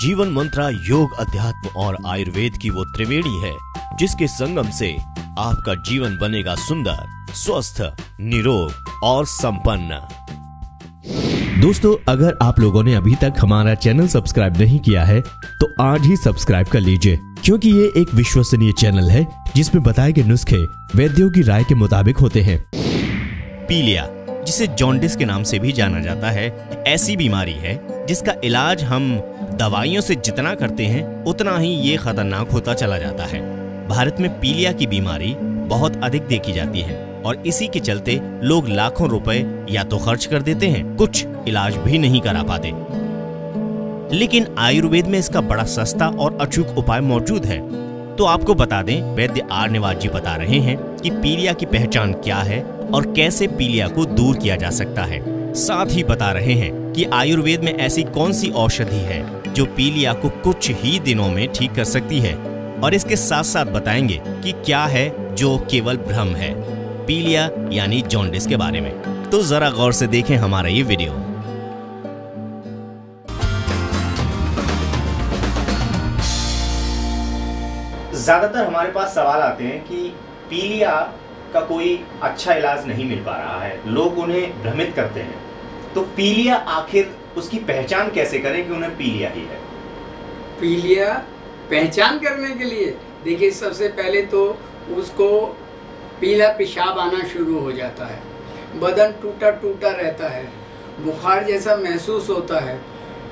जीवन मंत्रा योग, अध्यात्म और आयुर्वेद की वो त्रिवेणी है जिसके संगम से आपका जीवन बनेगा सुंदर, स्वस्थ, निरोग और संपन्न। दोस्तों, अगर आप लोगों ने अभी तक हमारा चैनल सब्सक्राइब नहीं किया है तो आज ही सब्सक्राइब कर लीजिए, क्योंकि ये एक विश्वसनीय चैनल है जिसमें बताए गए नुस्खे वैद्यों की राय के मुताबिक होते हैं। पीलिया, जिसे जॉन्डिस के नाम से भी जाना जाता है, ऐसी बीमारी है जिसका इलाज हम दवाइयों से जितना करते हैं उतना ही ये खतरनाक होता चला जाता है। भारत में पीलिया की बीमारी बहुत अधिक देखी जाती है और इसी के चलते लोग लाखों रुपए या तो खर्च कर देते हैं, कुछ इलाज भी नहीं करा पाते। लेकिन आयुर्वेद में इसका बड़ा सस्ता और अचूक उपाय मौजूद है। तो आपको बता दें, वैद्य आर निवास जी बता रहे हैं कि पीलिया की पहचान क्या है और कैसे पीलिया को दूर किया जा सकता है। साथ ही बता रहे हैं कि आयुर्वेद में ऐसी कौन सी औषधि है जो पीलिया को कुछ ही दिनों में ठीक कर सकती है, और इसके साथ साथ बताएंगे कि क्या है जो केवल भ्रम है पीलिया यानी जॉन्डिस के बारे में। तो जरा गौर से देखें हमारा ये वीडियो। ज्यादातर हमारे पास सवाल आते हैं कि पीलिया का कोई अच्छा इलाज नहीं मिल पा रहा है, लोग उन्हें भ्रमित करते हैं। तो पीलिया आखिर उसकी पहचान कैसे करें कि उन्हें पीलिया ही है? पीलिया पहचान करने के लिए देखिए, सबसे पहले तो उसको पीला पेशाब आना शुरू हो जाता है, बदन टूटा टूटा रहता है, बुखार जैसा महसूस होता है,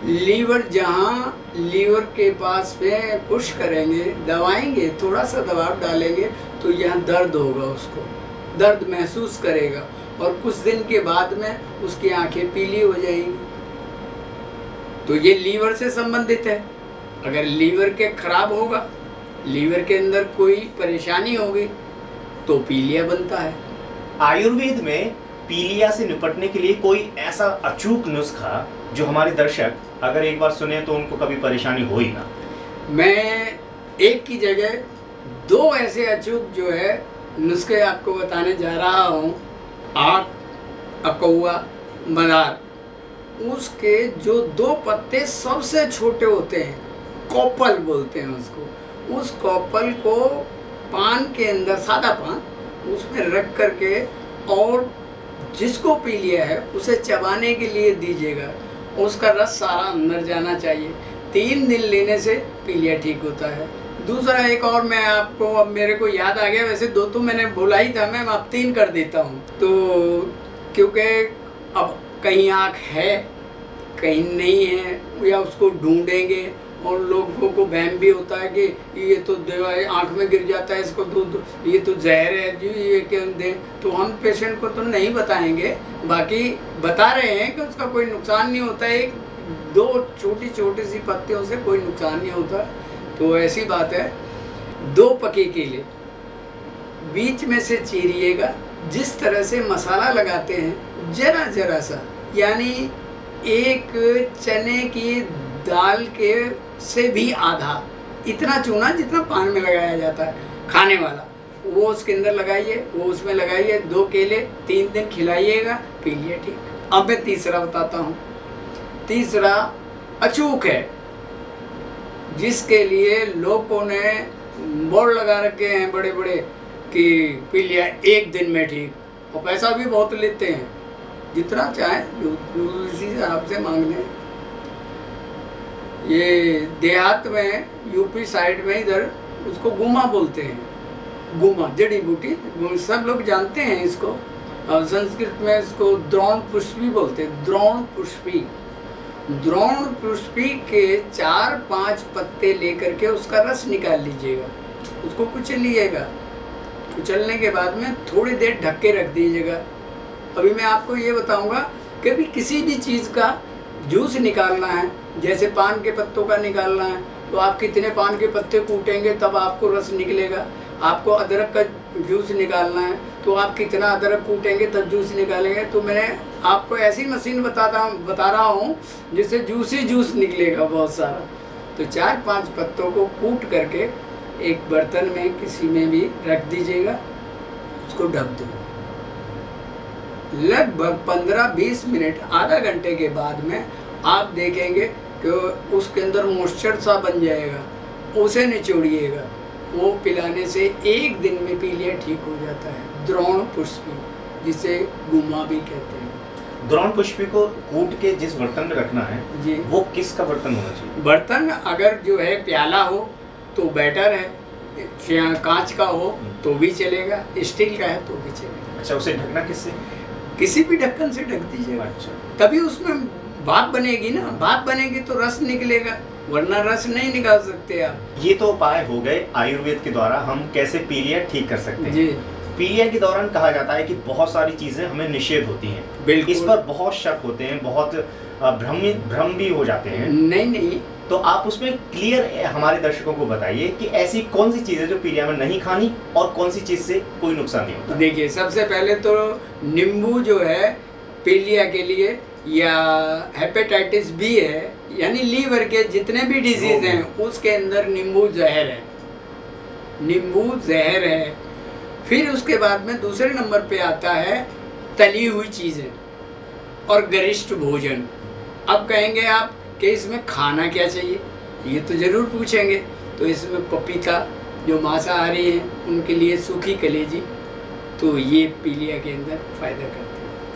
लीवर जहाँ लीवर के पास में पुश करेंगे, दबाएंगे, थोड़ा सा दबाव डालेंगे तो यहाँ दर्द होगा, उसको दर्द महसूस करेगा और कुछ दिन के बाद में उसकी आंखें पीली हो जाएंगी। तो ये लीवर से संबंधित है। अगर लीवर के खराब होगा, लीवर के अंदर कोई परेशानी होगी तो पीलिया बनता है। आयुर्वेद में पीलिया से निपटने के लिए कोई ऐसा अचूक नुस्खा जो हमारे दर्शक अगर एक बार सुने तो उनको कभी परेशानी हो ही ना? मैं एक की जगह दो ऐसे अचूक जो है नुस्खे आपको बताने जा रहा हूँ। आक, अकौआ, मदार, उसके जो दो पत्ते सबसे छोटे होते हैं, कॉपल बोलते हैं उसको, उस कॉपल को पान के अंदर, सादा पान, उसमें रख करके और जिसको पीलिया है उसे चबाने के लिए दीजिएगा। उसका रस सारा अंदर जाना चाहिए। 3 दिन लेने से पीलिया ठीक होता है। दूसरा एक और मैं आपको, अब मेरे को याद आ गया, वैसे 2 तो मैंने बोला ही था, मैं अब 3 कर देता हूँ। तो क्योंकि अब कहीं आँख है कहीं नहीं है, या उसको ढूंढेंगे और लोगों को वहम भी होता है कि ये तो दवाई आँख में गिर जाता है, इसको दूध, ये तो जहर है जी, ये क्यों दें। तो हम पेशेंट को तो नहीं बताएंगे, बाकी बता रहे हैं कि उसका कोई नुकसान नहीं होता है। 1-2 छोटी छोटी सी पत्तियों से कोई नुकसान नहीं होता। तो ऐसी बात है, 2 पके केले बीच में से चीरिएगा, जिस तरह से मसाला लगाते हैं जरा जरा सा, यानी एक चने की दाल के से भी आधा, इतना चूना जितना पान में लगाया जाता है खाने वाला, वो उसके अंदर लगाइए, वो उसमें लगाइए। 2 केले 3 दिन खिलाइएगा, पीलिया ठीक। अब मैं तीसरा बताता हूँ। तीसरा अचूक है, जिसके लिए लोगों ने बोर्ड लगा रखे हैं बड़े बड़े कि पीलिया 1 दिन में ठीक, और पैसा भी बहुत लेते हैं, जितना चाहे उसी हिसाब से मांगने। ये देहात में, यूपी साइड में, इधर उसको गुमा बोलते हैं। गुमा जड़ी बूटी, सब लोग जानते हैं इसको। और संस्कृत में इसको द्रोण पुष्पी बोलते हैं। द्रोण पुष्पी, द्रोण पुष्पी के 4-5 पत्ते लेकर के उसका रस निकाल लीजिएगा, उसको कुचलिएगा। कुचलने के बाद में थोड़ी देर ढक के रख दीजिएगा। अभी मैं आपको ये बताऊंगा कि भी किसी भी चीज़ का जूस निकालना है, जैसे पान के पत्तों का निकालना है, तो आप कितने पान के पत्ते कूटेंगे तब आपको रस निकलेगा। आपको अदरक का जूस निकालना है तो आप कितना अदरक कूटेंगे तब जूस निकालेंगे। तो मैंने आपको ऐसी मशीन बता रहा हूँ जिससे जूस निकलेगा बहुत सारा। तो 4-5 पत्तों को कूट करके एक बर्तन में किसी में भी रख दीजिएगा, उसको ढक दो। लगभग 15-20 मिनट, आधा घंटे के बाद में आप देखेंगे कि उसके अंदर मॉइस्चर सा बन जाएगा, उसे निचोड़िएगा। वो पिलाने से 1 दिन में पीलिया ठीक हो जाता है। द्रोण पुष्पी, जिसे गुमा भी कहते हैं। द्रोण पुष्पी को कूट के जिस बर्तन में रखना है जी, वो किसका बर्तन होना चाहिए? बर्तन अगर जो है प्याला हो तो बेटर है, कांच का हो तो भी चलेगा, स्टील का है तो भी चलेगा। अच्छा, उसे ढकना किससे? किसी भी ढक्कन से ढक दीजिएगा। अच्छा, तभी उसमें भाप बनेगी ना, भाप बनेगी तो रस निकलेगा, वरना रस नहीं निकाल सकते आप। ये तो उपाय हो गए आयुर्वेद के द्वारा हम कैसे पीलिया ठीक कर सकते हैं। जी, पीलिया के दौरान कहा जाता है कि बहुत सारी चीजें हमें निषेध होती हैं, बिल्कुल। इस पर बहुत शक होते हैं, बहुत भ्रम भी हो जाते हैं। नहीं, तो आप उसमें क्लियर हमारे दर्शकों को बताइए कि ऐसी कौन सी चीजें जो पीलिया में नहीं खानी और कौन सी चीज से कोई नुकसान नहीं होता। देखिए, सबसे पहले तो नींबू जो है पीलिया के लिए, या हेपेटाइटिस बी है, यानी लीवर के जितने भी डिजीज हैं उसके अंदर नींबू जहर है, नींबू जहर है। फिर उसके बाद में दूसरे नंबर पे आता है तली हुई चीज़ें और गरिष्ठ भोजन। अब कहेंगे आप कि इसमें खाना क्या चाहिए, ये तो ज़रूर पूछेंगे। तो इसमें पपीता, जो मांसाहारी हैं उनके लिए सूखी कलेजी, तो ये पीलिया के अंदर फायदा करते हैं।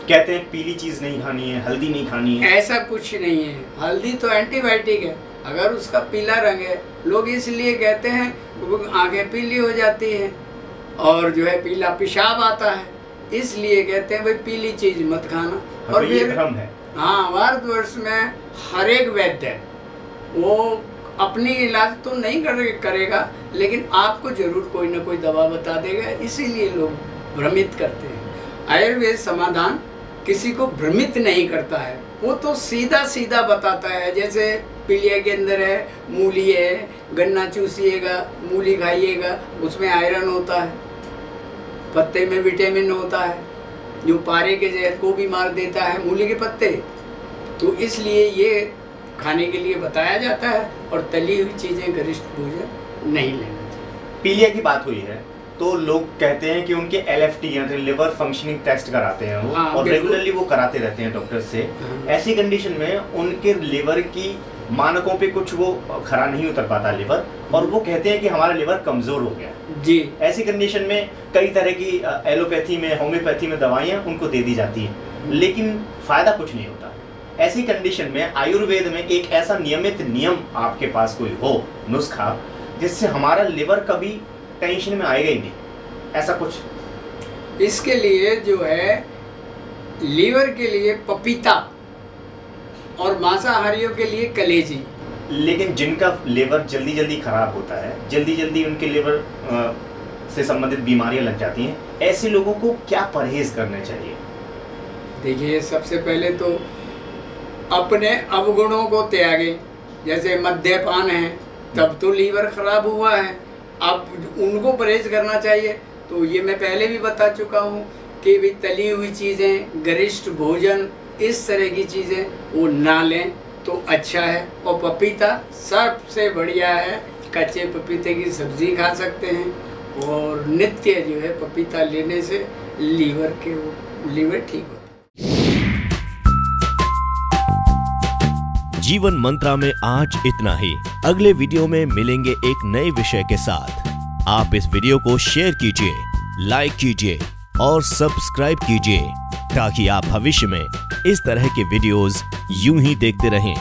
कहते हैं पीली चीज नहीं खानी है, हल्दी नहीं खानी है। ऐसा कुछ नहीं है, हल्दी तो एंटीबायोटिक है। अगर उसका पीला रंग है, लोग इसलिए कहते हैं आंखें पीली हो जाती हैं और जो है पीला पेशाब आता है, इसलिए कहते हैं भाई पीली चीज मत खाना। और ये फिर भ्रम है। हाँ, भारतवर्ष में हर एक वैद्य है, वो अपनी इलाज तो नहीं करेगा, लेकिन आपको जरूर कोई ना कोई दवा बता देगा, इसीलिए लोग भ्रमित करते हैं। आयुर्वेद समाधान किसी को भ्रमित नहीं करता है, वो तो सीधा सीधा बताता है। जैसे पीलिया के अंदर है, मूली है, गन्ना चूसिएगा, मूली खाइएगा, उसमें आयरन होता है, पत्ते में विटामिन होता है, जो पारे के जहर को भी मार देता है मूली के पत्ते। तो इसलिए ये खाने के लिए बताया जाता है, और तली हुई चीज़ें, गरिष्ठ भोजन नहीं लेना चाहिए। पीलिया की बात हुई है तो लोग कहते हैं कि उनके LFT यानी लिवर फंक्शनिंग टेस्ट कराते हैं वो, हाँ, और बिल्कुल। रेगुलरली वो कराते रहते हैं डॉक्टर से। हाँ। ऐसी कंडीशन में उनके लिवर की मानकों पे कुछ वो खरा नहीं उतर पाता लिवर, और वो कहते हैं कि हमारा लिवर कमजोर हो गया है। जी, ऐसी कंडीशन में कई तरह की एलोपैथी में, होम्योपैथी में दवाइयाँ उनको दे दी जाती हैं, लेकिन फायदा कुछ नहीं होता। ऐसी कंडीशन में आयुर्वेद में एक ऐसा नियमित नियम आपके पास कोई हो, नुस्खा, जिससे हमारा लिवर कभी टेंशन में आएगा ही नहीं, ऐसा कुछ? इसके लिए जो है लीवर के लिए पपीता और मांसाहारियों के लिए कलेजी। लेकिन जिनका लिवर जल्दी जल्दी खराब होता है, जल्दी जल्दी उनके लिवर से संबंधित बीमारियां लग जाती हैं, ऐसे लोगों को क्या परहेज करना चाहिए? देखिए, सबसे पहले तो अपने अवगुणों को त्यागें। जैसे मद्यपान है, तब तो लीवर खराब हुआ है, अब उनको परहेज करना चाहिए। तो ये मैं पहले भी बता चुका हूँ कि भी तली हुई चीज़ें, गरिष्ठ भोजन, इस तरह की चीज़ें वो ना लें तो अच्छा है। और पपीता सबसे बढ़िया है, कच्चे पपीते की सब्ज़ी खा सकते हैं, और नित्य जो है पपीता लेने से लीवर ठीक होता है। जीवन मंत्रा में आज इतना ही। अगले वीडियो में मिलेंगे एक नए विषय के साथ। आप इस वीडियो को शेयर कीजिए, लाइक कीजिए और सब्सक्राइब कीजिए, ताकि आप भविष्य में इस तरह के वीडियोस यूं ही देखते रहें।